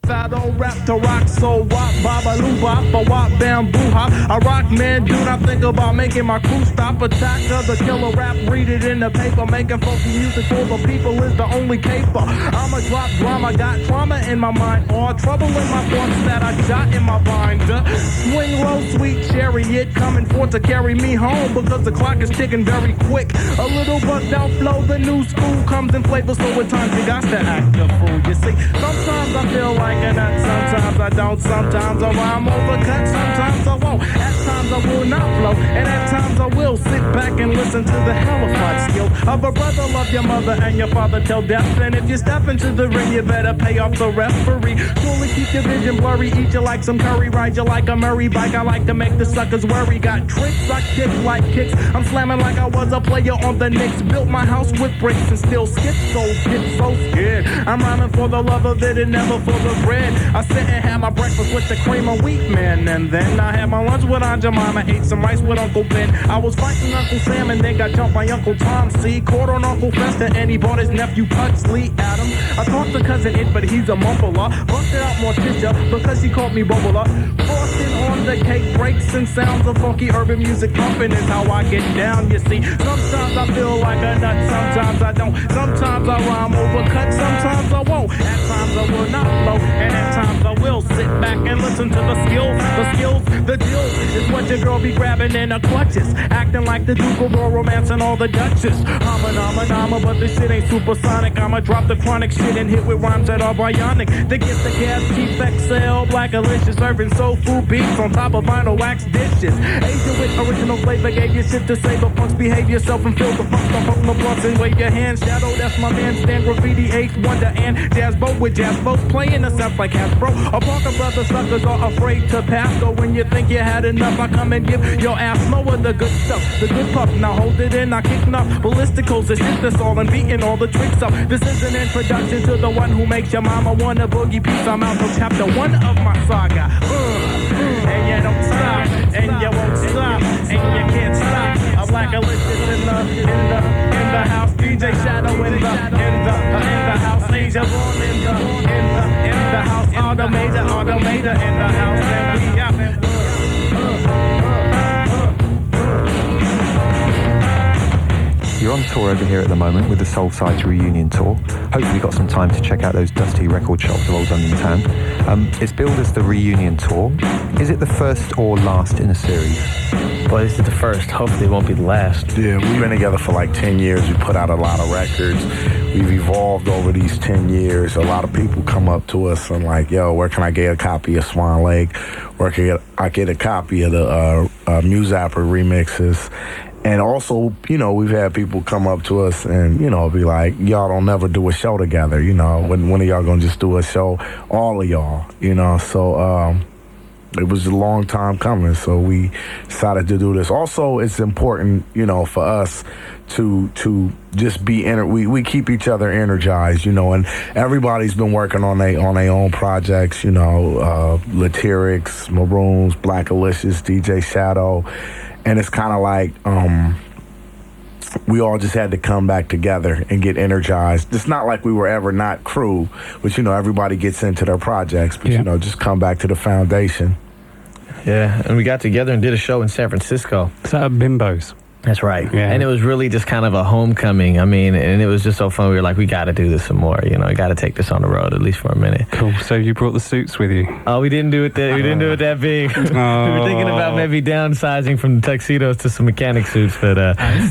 I don't rap to rock, so wop, babaloo, bop, a wop, bamboo hop. I rock, man, do not think about making my crew stop. Attack of the killer rap, read it in the paper. Making funky music for the people is the only caper. I'ma drop drama, got trauma in my mind. All trouble in my thoughts that I jot in my binder. Swing low, sweet chariot, coming forth to carry me home because the clock is ticking very quick. A little bugged out flow, the new school comes in flavor, so at times you got to act a fool. You see, sometimes I feel like a nut, sometimes I don't. Sometimes I rhyme overcut, sometimes I won't. At times I will not flow, and at times I will sit back and listen to the hellified skill of a brother. Love your mother and your father till death. And if you step into the ring, you better pay off the referee. Surely keep your vision blurry, eat you like some curry, ride you like a Murray bike. I like to make the suckers worry. Got tricks, I kick like kicks. I'm slamming like I was a player on the Knicks. Built my house with bricks and still skip, so get so scared. I'm rhyming for the love of it and never for the bread. I sit and have my breakfast with the cream of wheat, man, and then I had my lunch with Aunt Jemima. Ate some rice with Uncle Ben. I was fighting Uncle Sam and then got jumped by Uncle Tom. See, caught on Uncle Fester and he bought his nephew Pugsley Adam. I talked to cousin It, but he's a mumbler. Busted out Morticia because he called me Bubbler. Frosting on the cake, breaks and sounds of funky urban music pumping is how I get down, you see. Sometimes I feel like a nut, sometimes I don't. Sometimes I rhyme overcut, sometimes I won't. At times I will not flow, and at times I will sit back and listen to the skills. The deal is what your girl be grabbing in her clutches, acting like the Duke of Raw Romance and all the Duchess. I'm but this shit ain't supersonic. I'ma drop the chronic shit and hit with rhymes that are bionic. The gift the gas, cheap XL, black delicious, serving soul food beats on top of vinyl wax dishes. Asian with original flavor, gave you shit to say, but punks behave yourself and feel the funk the blunts and wave your hands. Shadow, that's my man, Stan Graffiti, Eighth Wonder, and Jazz Boat with Jazz Boat playing the sounds like Hasbro. A Parker brother suckers are afraid to pass, so when you think you had enough, I come and give your ass lower the good stuff, the good puff. Now hold it in, I kick enough ballisticals to shit this all and beating all the tricks up. This is an introduction to the one who makes your mama wanna boogie piece. I'm out from chapter 1 of my saga. And you don't stop, and you won't stop, and you can't stop. I'm like a lizard in the house. DJ Shadow in the house. Asia born in the house. Automator in the house. And we out. You're on tour over here at the moment with the Soul Sides reunion tour. Hopefully you got some time to check out those dusty record shops of old London town. It's billed as the reunion tour. Is it the first or last in a series? Well, this is the first. Hopefully it won't be the last. Yeah, we've been together for like 10 years. We put out a lot of records. We've evolved over these 10 years. A lot of people come up to us and like, yo, where can I get a copy of Swan Lake? Where can I get a copy of the Muzapper remixes? And also, you know, we've had people come up to us and, you know, be like, y'all don't never do a show together, you know. When are y'all going to just do a show, all of y'all, you know. So it was a long time coming, so we decided to do this. Also, it's important, you know, for us to just be, we keep each other energized, you know, and everybody's been working on their own projects, you know, Latyrix, Maroons, Black Alicious, DJ Shadow. And it's kind of like we all just had to come back together and get energized. It's not like we were ever not crew, but, you know, everybody gets into their projects. But, you know, just come back to the foundation. Yeah, and we got together and did a show in San Francisco. Is that at Bimbo's? That's right. Yeah. And it was really just kind of a homecoming. I mean, and it was just so fun. We were like, we got to do this some more. You know, we got to take this on the road at least for a minute. Cool. So you brought the suits with you? Oh, we didn't do it that. We didn't do it that big. We were thinking about maybe downsizing from tuxedos to some mechanic suits, but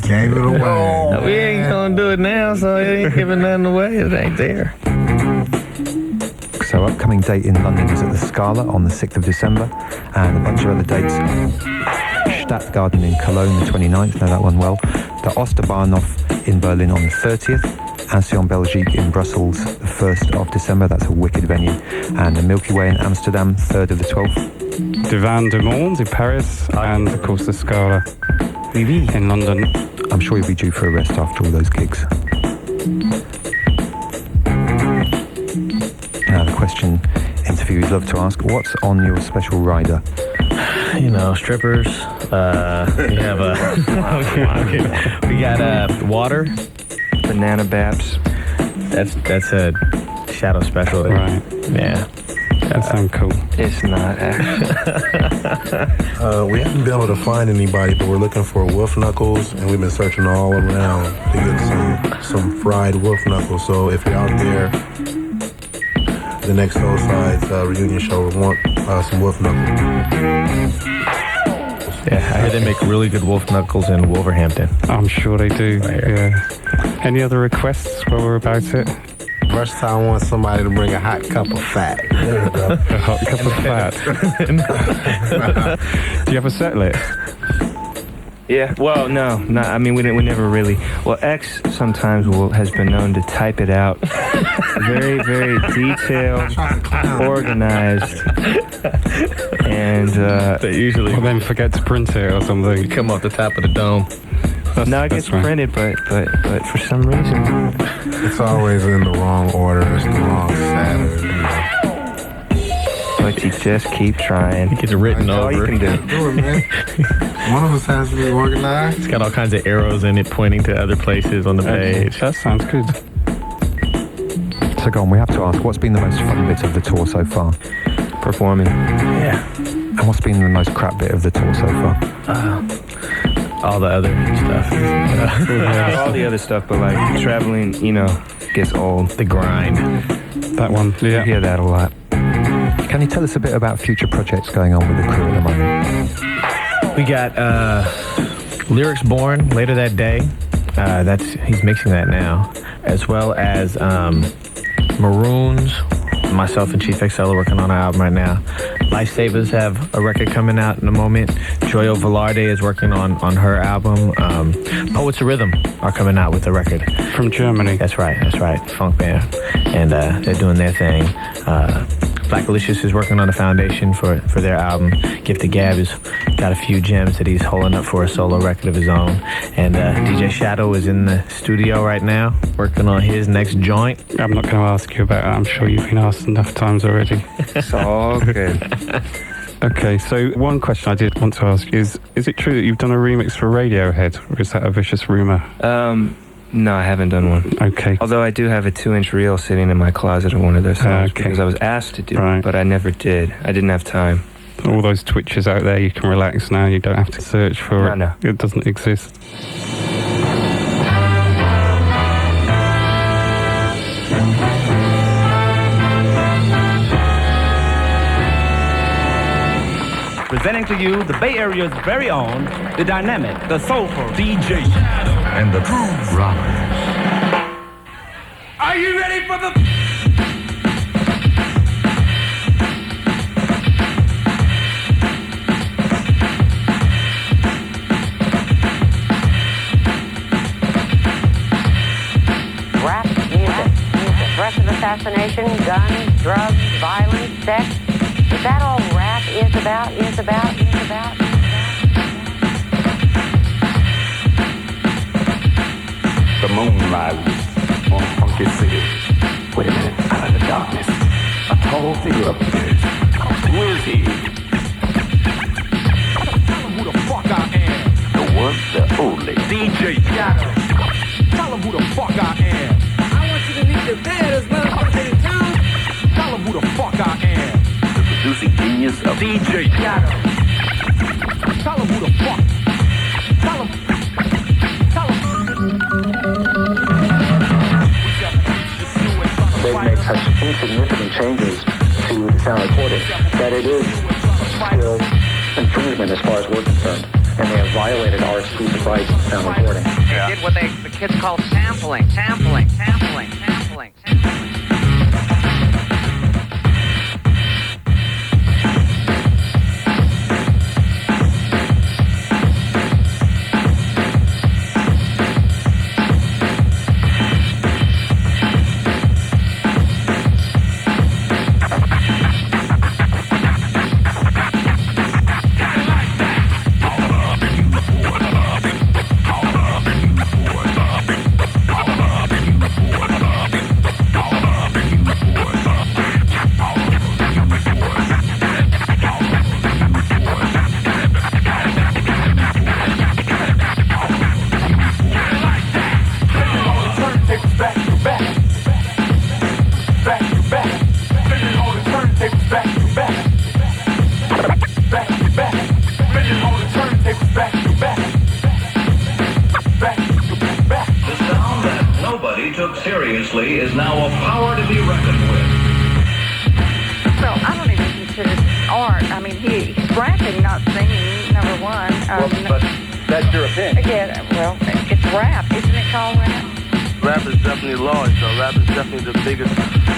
gave it away. We ain't gonna do it now, so it ain't giving nothing away. It ain't there. So upcoming date in London is at the Scala on the 6th of December, and a bunch of other dates. Stadtgarten in Cologne the 29th, know that one well. The Osterbahnhof in Berlin on the 30th. Ancien Belgique in Brussels the 1st of December, that's a wicked venue. And the Milky Way in Amsterdam, 3rd of the 12th. Divan du Monde in Paris, and of course the Scala in London. I'm sure you'll be due for a rest after all those gigs. Now the question interviewers love to ask, what's on your special rider? You know, strippers. We have we got water, Banana Babs. That's a Shadow special. Right. Yeah. That sounds cool. It's not. We haven't been able to find anybody, but we're looking for wolf knuckles, and we've been searching all around to get some fried wolf knuckles. So if you're out there, the next Soul Sides reunion show, we want some wolf knuckles. Yeah, I hear they make really good wolf knuckles in Wolverhampton. I'm sure they do. Right here. Yeah. Any other requests while we're about it? Versatile wants somebody to bring a hot cup of fat. There you go. A hot cup of fat. Do you have a set list? Yeah, well, no. I mean, we never really. Well, X sometimes has been known to type it out. Very, very detailed, organized, and They usually Or then forget to print it or something. come off the top of the dome. no, it gets right. printed, but for some reason, It's always in the wrong order. It's the wrong Saturday. but you just keep trying. It gets written That's all you over. can do. Do it, man. One of us has to be organized. It's got all kinds of arrows in it pointing to other places on the page. That sounds good. So go on, we have to ask, what's been the most fun bit of the tour so far? Performing. Yeah. And what's been the most crap bit of the tour so far? All the other stuff. All the other stuff, but like traveling, gets old. The grind. That one. You Yeah. hear that a lot. Can you tell us a bit about future projects going on with the crew at the moment? We got Lyrics Born later that day. He's mixing that now, as well as Maroons. Myself and Chief XL are working on our album right now. Lifesavers have a record coming out in a moment. Joyo Velarde is working on her album. Poets of Rhythm are coming out with a record. From Germany. That's right. Funk band. And they're doing their thing. Black Alicious is working on the foundation for their album. Gifted Gab has got a few gems that he's holding up for a solo record of his own. And DJ Shadow is in the studio right now, working on his next joint. I'm not going to ask you about it. I'm sure you've been asked enough times already. It's all good. Okay, so one question I did want to ask is it true that you've done a remix for Radiohead, or is that a vicious rumor? No, I haven't done one. Okay. Although I do have a 2-inch reel sitting in my closet of one of those songs Okay. because I was asked to do Right. it, but I never did. I didn't have time. All those twitches out there, you can relax now. You don't have to search for it. No. It doesn't exist. Presenting to you the Bay Area's very own, the dynamic, the soulful DJ Shadow and the Groove Robbers. Are you ready for the... Rap music. Threats of assassination, guns, drugs, violence, sex. Is that all rap is about? The moon rises on Funky City. Wait a minute, out of the darkness, a tall figure appears. Who is he? Tell him who the fuck I am. The one, the only DJ Shadow. Tell him who the fuck I am. I want you to meet the baddest motherfucker in town. Tell him who the fuck I am. the producing genius of DJ Shadow. Tell him who the fuck. Tell him. They've made such insignificant changes to the sound recording that it is still infringement as far as we're concerned. And they have violated our exclusive rights in sound recording. They did what the kids call sampling. to be reckoned with. Well, I don't even consider this art. I mean, he's rapping, not singing, number one. But that's your opinion. Yeah, well, it's rap. Isn't it called rap? Rap is definitely large, though. Rap is definitely the biggest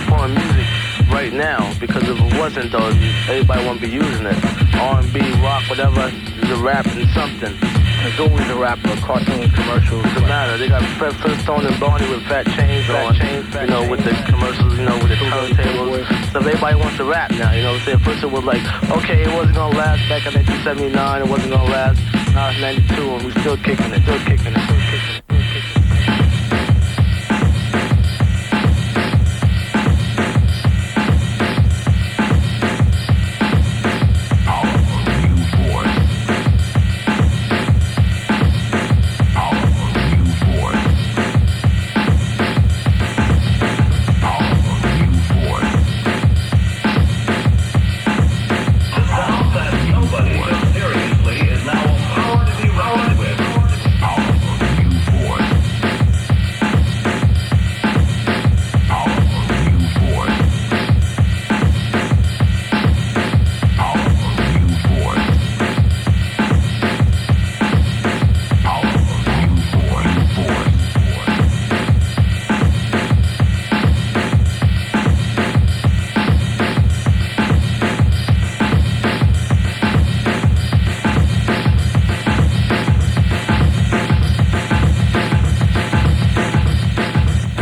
form of music right now, because if it wasn't, though, everybody won't be using it. R&B, rock, whatever, is a rap and something. There's always a rapper, cartoon, commercials. It doesn't matter. They got Fred Flintstone and Barney with fat chains on, you know, with the commercials, you know, with the turntables. So everybody wants to rap now, you know what I'm saying? First it was like, okay, it wasn't going to last back in 1979, it wasn't going to last. Now it's 92 and we still kicking it, still kicking it, still kicking it.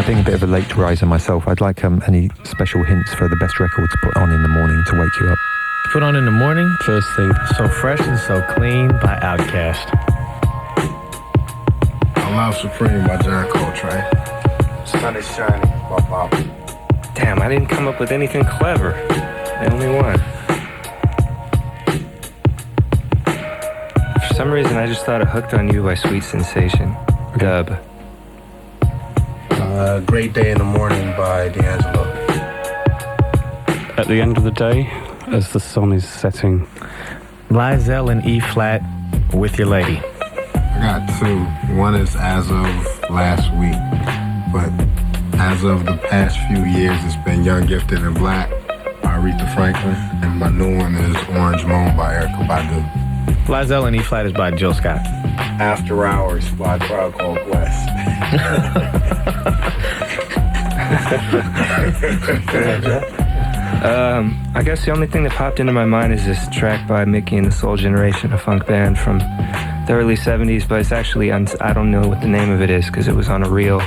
Being a bit of a late riser myself, I'd like any special hints for the best record to put on in the morning to wake you up. Put on in the morning? First thing. So Fresh and So Clean by Outkast. I Love Supreme by John Coltrane. Sun is shining by Bob. Damn, I didn't come up with anything clever. The only one. For some reason, I just thought of Hooked on You by Sweet Sensation. Dub. Great Day in the Morning by D'Angelo. At the end of the day, as the sun is setting. Lizelle in E flat with your lady. I got two. One is as of last week, but as of the past few years, it's been Young, Gifted, and Black by Aretha Franklin, and my new one is Orange Moon by Erykah Badu. Lizelle in E flat is by Jill Scott. After Hours by Tribe Called Quest. I guess the only thing that popped into my mind is this track by Mickey and the Soul Generation, a funk band from the early 70s, but it's actually, I don't know what the name of it is because it was on a reel,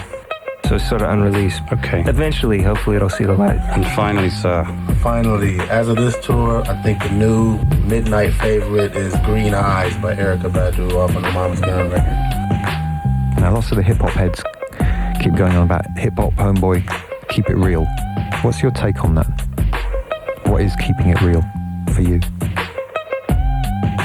so it's sort of unreleased. Okay. Eventually, hopefully it'll see the light. And finally, sir. Finally, as of this tour, I think the new midnight favorite is Green Eyes by Erykah Badu off of the Mama's Gun record. Now, lots of the hip-hop heads keep going on about hip-hop, homeboy, keep it real. What's your take on that? What is keeping it real for you?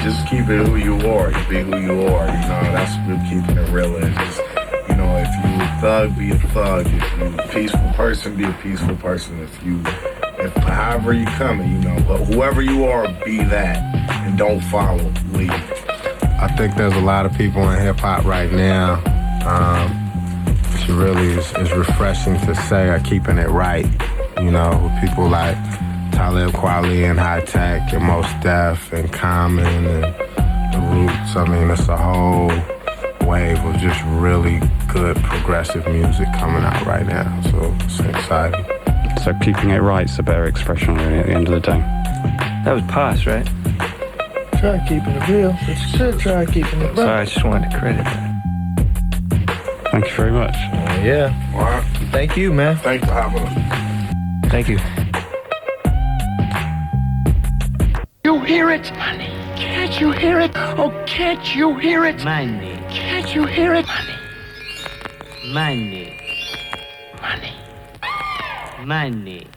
Just keep it who you are. You be who you are. You know, that's what keeping it real is. Just, you know, if you a thug, be a thug. If you a peaceful person, be a peaceful person. If however you coming, you know, but whoever you are, be that. And don't follow, lead. I think there's a lot of people in hip-hop right now. It really is refreshing to say are keeping it right. You know, with people like Talib Kweli and High Tech and Mos Def and Common and The Roots. I mean, it's a whole wave of just really good progressive music coming out right now. So it's exciting. So keeping it right's a better expression really at the end of the day. That was Pos, right? Try keeping it real. It's good. Try keeping it real. Sorry, I just wanted to credit that. Thank you very much. Yeah. All right. Thank you, man. Thanks for having us. Thank you. You hear it? Money. Can't you hear it? Oh, can't you hear it? Money. Can't you hear it? Money. Money. Money.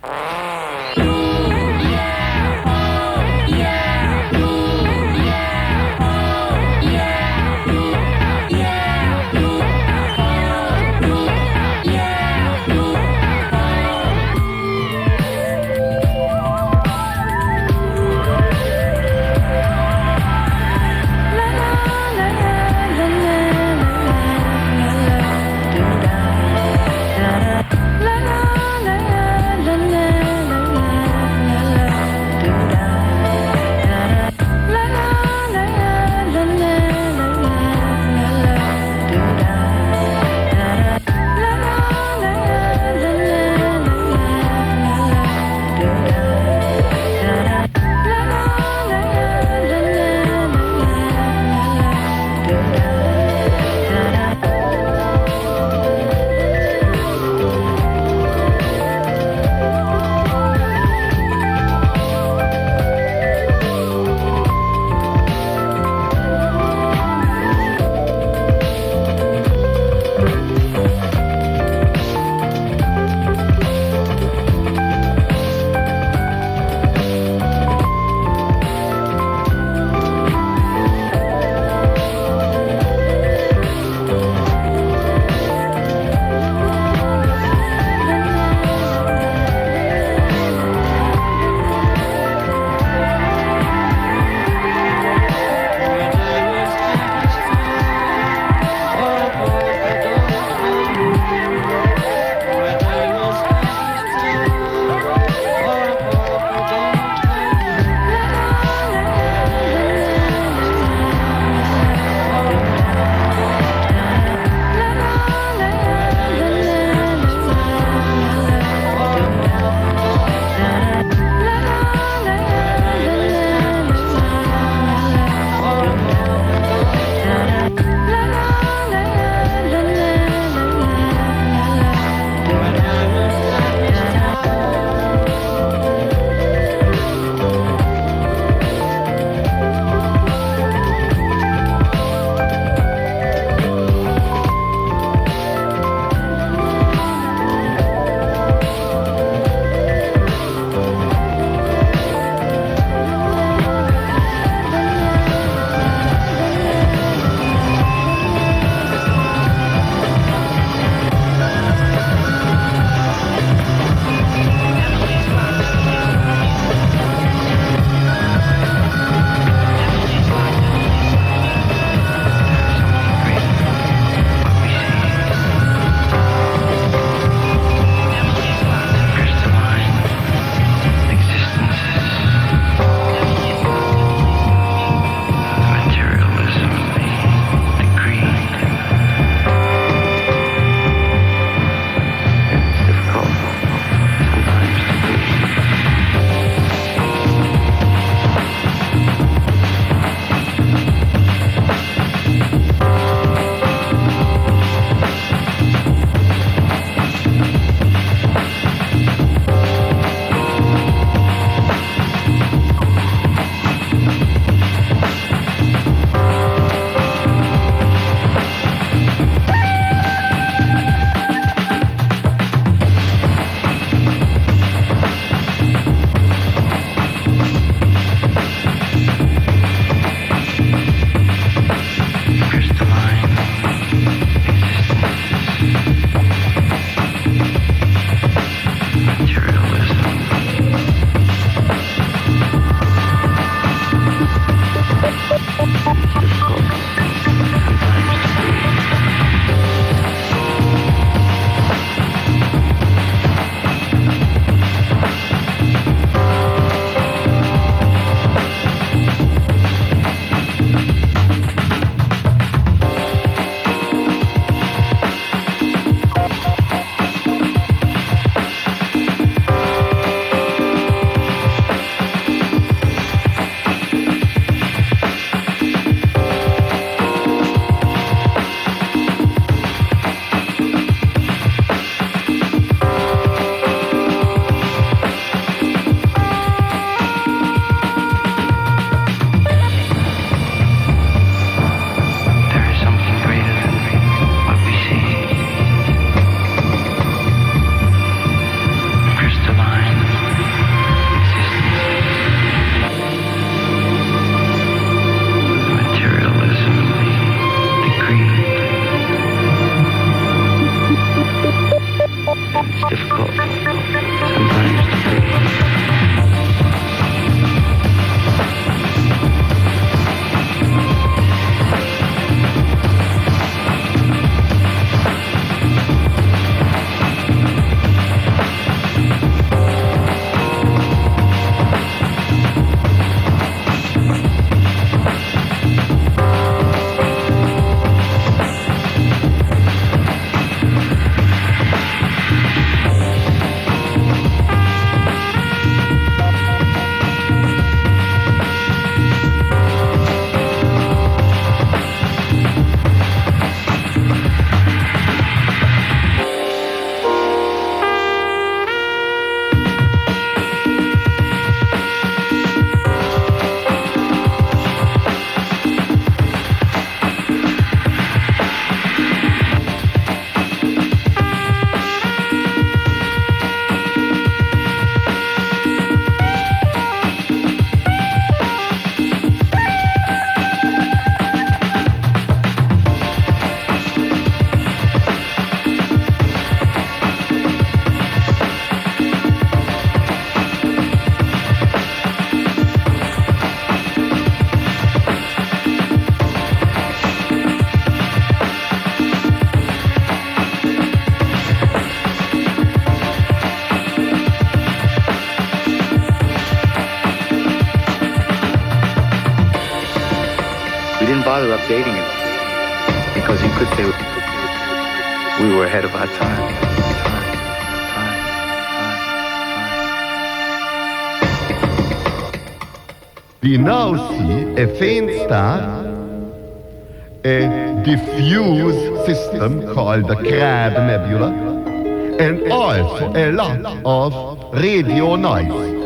bother updating it because you could say we were ahead of our time. We now see a faint star, a diffuse system called the Crab Nebula, and also a lot of radio noise.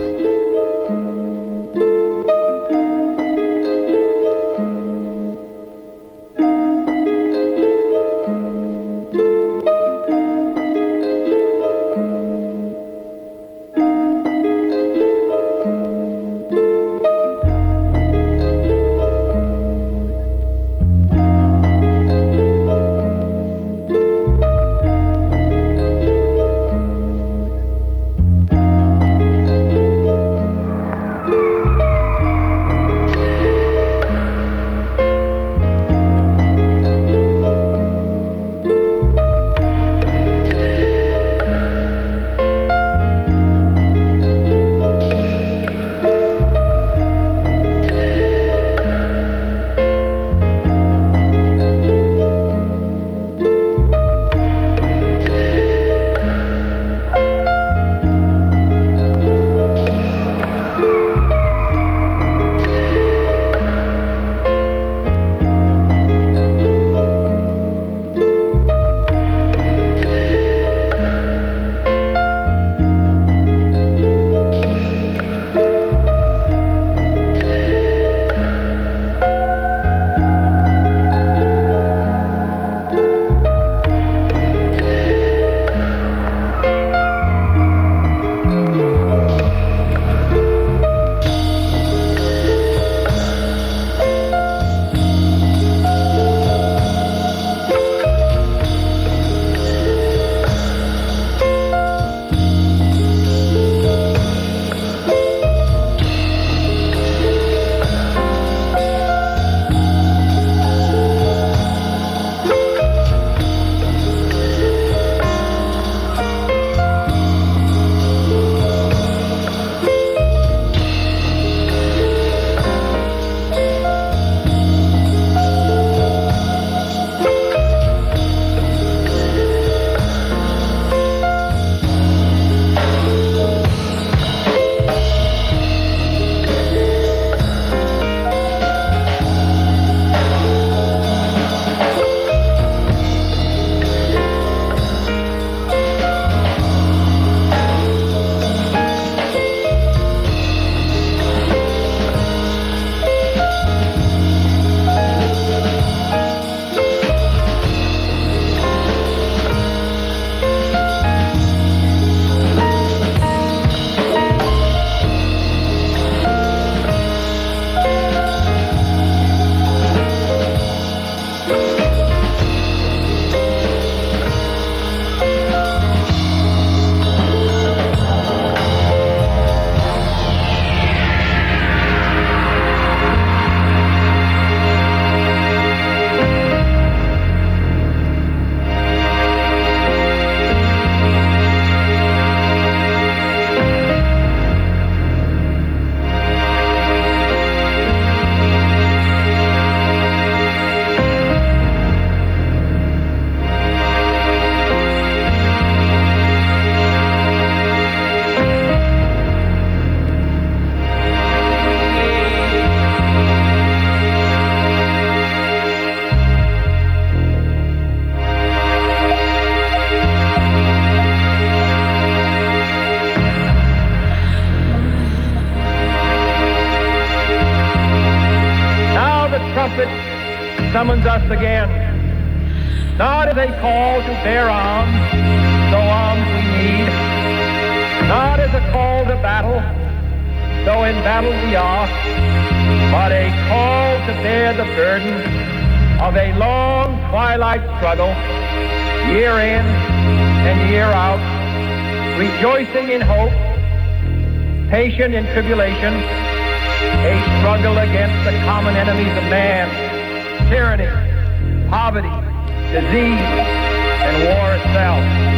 summons us again, not as a call to bear arms, though arms we need, not as a call to battle, though in battle we are, but a call to bear the burden of a long twilight struggle, year in and year out, rejoicing in hope, patient in tribulation, a struggle against the common enemies of man, tyranny, poverty, disease, and war itself.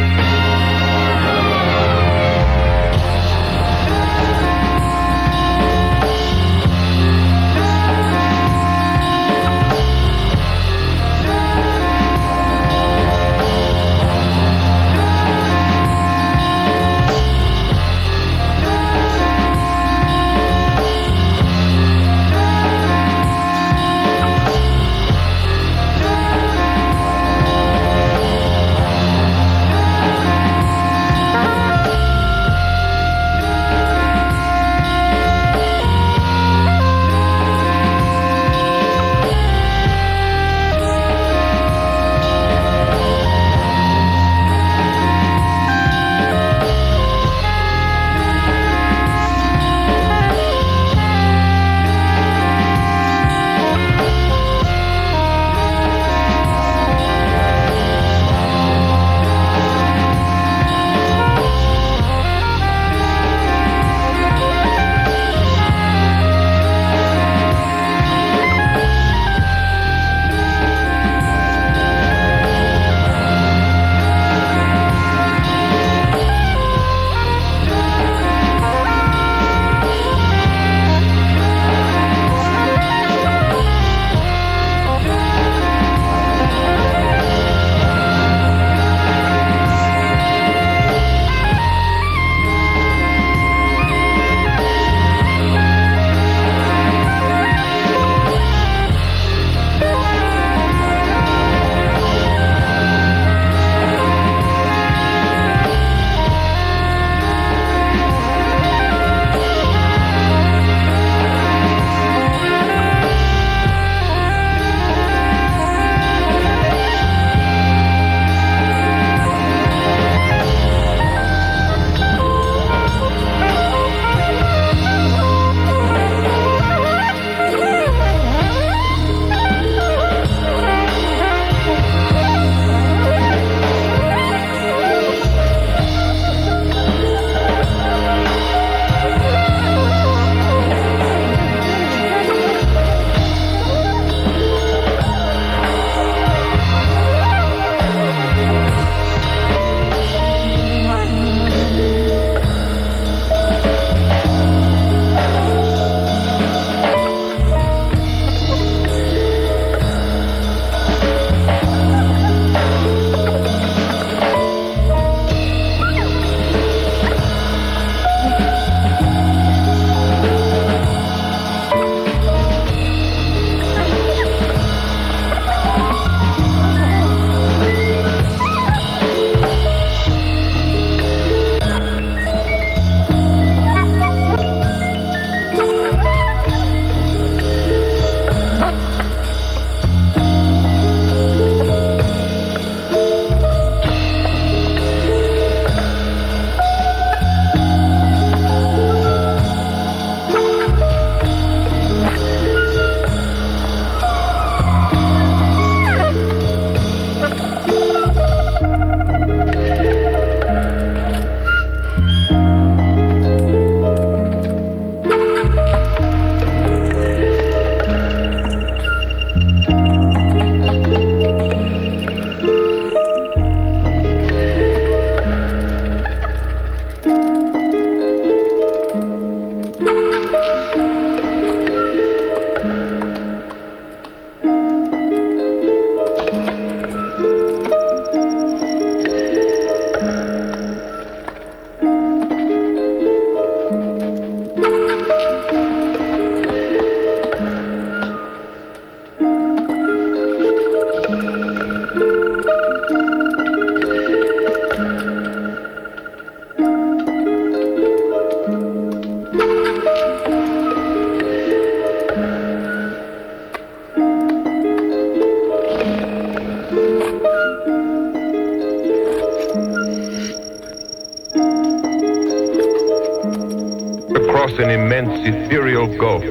Across an immense ethereal gulf,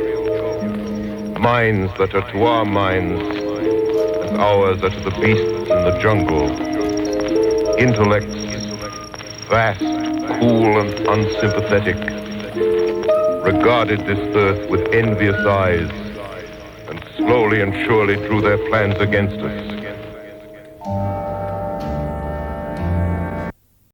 minds that are to our minds as ours are to the beasts in the jungle, intellects vast, cool and unsympathetic, regarded this earth with envious eyes and slowly and surely drew their plans against us.